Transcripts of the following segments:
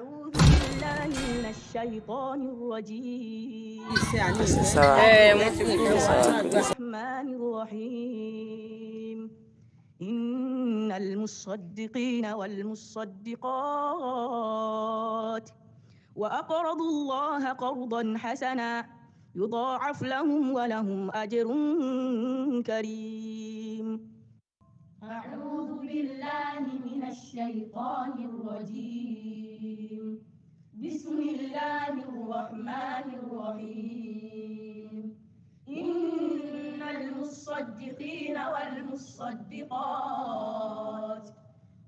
أعوذ بالله من الشيطان الرجيم. الرحمن الرحيم. إن المصدقين والمصدقات وأقرضوا الله قرضا حسنا يضاعف لهم ولهم أجر كريم. أعوذ بالله من الشيطان الرجيم. بسم الله الرحمن الرحيم. إن المصدقين والمصدقات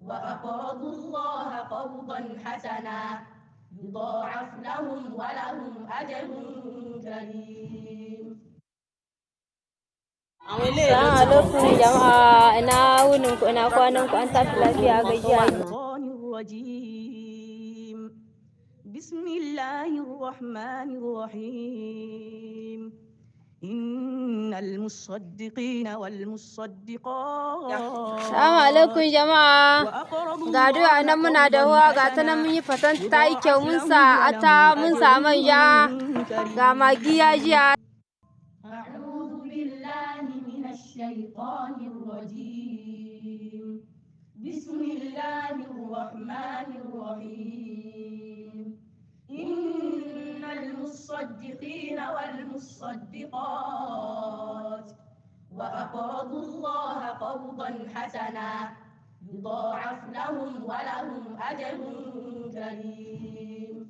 وأقرضوا الله قرضا حسنا يضاعف لهم ولهم أجر كريم. Assalamu alaikum jama'a, ina wunin ku, ina kwanan ku, an tashi lafiya gajiya. الشيطان الرجيم. بسم الله الرحمن الرحيم. إن المصدقين والمصدقات Assalamu alaikum jama'a, ga doya nan muna da ruwa, ga ta nan mun yi fatan ta yi kyau, mun sa ata, mun sa manja, ga magi ya jiya. أعوذ بالله من الشيطان الرجيم. بسم الله الرحمن الرحيم. إن المصدقين والمصدقات وأقرضوا الله قرضا حسنا يضاعف لهم ولهم أجر كريم.